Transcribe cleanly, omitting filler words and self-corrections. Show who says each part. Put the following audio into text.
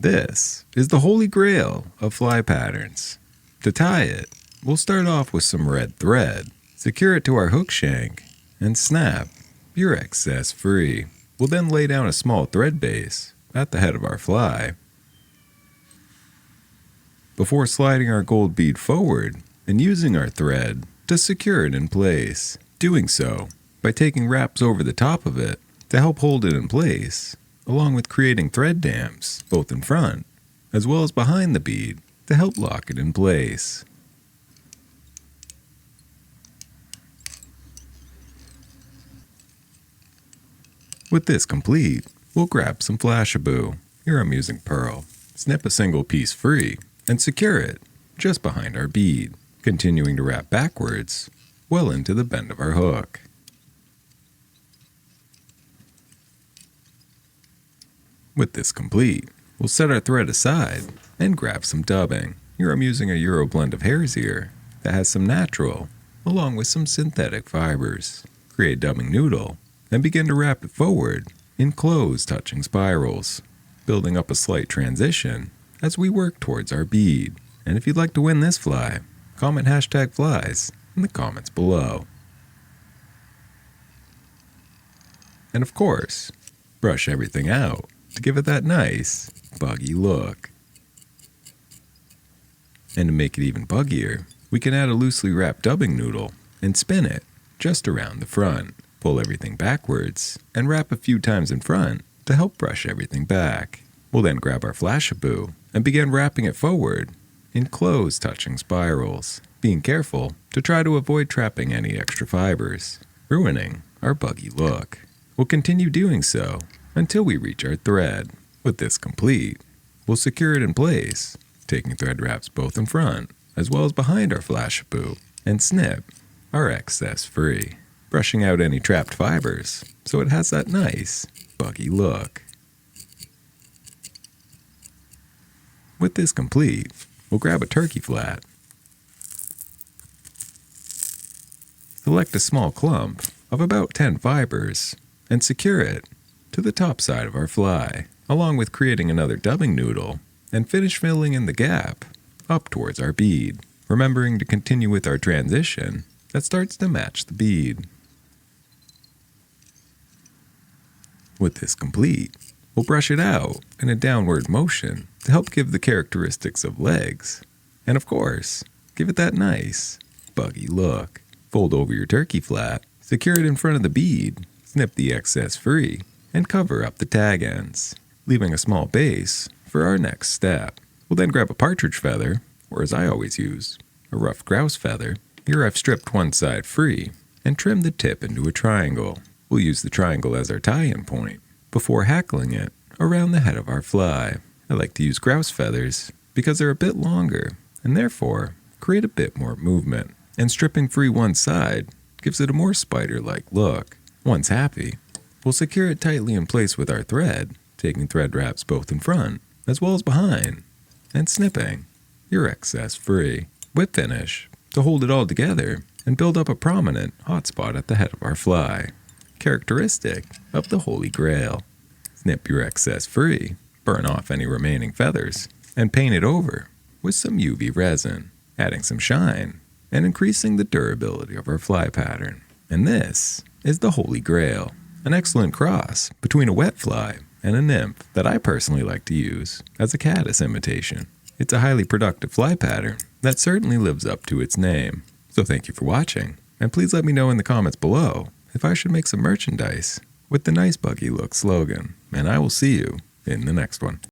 Speaker 1: This is the Holy Grail of fly patterns. To tie it, we'll start off with some red thread, secure it to our hook shank, and snap your excess free. We'll then lay down a small thread base at the head of our fly. Before sliding our gold bead forward and using our thread to secure it in place, doing so by taking wraps over the top of it to help hold it in place, along with creating thread dams both in front as well as behind the bead to help lock it in place. With this complete, we'll grab some Flashabou. Here I'm using pearl. Snip a single piece free and secure it just behind our bead, continuing to wrap backwards well into the bend of our hook. With this complete, we'll set our thread aside and grab some dubbing. Here I'm using a Euro blend of hare's ear that has some natural along with some synthetic fibers. Create a dubbing noodle and begin to wrap it forward in close touching spirals, building up a slight transition as we work towards our bead. And if you'd like to win this fly, comment #flies in the comments below. And of course, brush everything out to give it that nice, buggy look. And to make it even buggier, we can add a loosely wrapped dubbing noodle and spin it just around the front. Pull everything backwards and wrap a few times in front to help brush everything back. We'll then grab our Flashabou and begin wrapping it forward in close touching spirals, being careful to try to avoid trapping any extra fibers, ruining our buggy look. We'll continue doing so until we reach our thread. With this complete, we'll secure it in place, taking thread wraps both in front as well as behind our Flashabou, and snip our excess free, brushing out any trapped fibers so it has that nice, buggy look. With this complete, we'll grab a turkey flat, select a small clump of about 10 fibers, and secure it to the top side of our fly, along with creating another dubbing noodle, and finish filling in the gap up towards our bead, remembering to continue with our transition that starts to match the bead. With this complete, we'll brush it out in a downward motion to help give the characteristics of legs, and of course, give it that nice, buggy look. Fold over your turkey flat, secure it in front of the bead, snip the excess free, and cover up the tag ends, leaving a small base for our next step. We'll then grab a partridge feather, or as I always use, a rough grouse feather. Here I've stripped one side free and trimmed the tip into a triangle. We'll use the triangle as our tie-in point before hackling it around the head of our fly. I like to use grouse feathers because they're a bit longer and therefore create a bit more movement. And stripping free one side gives it a more spider-like look. Once happy, we'll secure it tightly in place with our thread, taking thread wraps both in front as well as behind, and snipping your excess free. Whip finish to hold it all together and build up a prominent hot spot at the head of our fly, characteristic of the Holy Grail. Snip your excess free, burn off any remaining feathers, and paint it over with some UV resin, adding some shine and increasing the durability of our fly pattern. And this is the Holy Grail, an excellent cross between a wet fly and a nymph that I personally like to use as a caddis imitation. It's a highly productive fly pattern that certainly lives up to its name. So thank you for watching, and please let me know in the comments below if I should make some merchandise with the Nice Buggy Look slogan, and I will see you in the next one.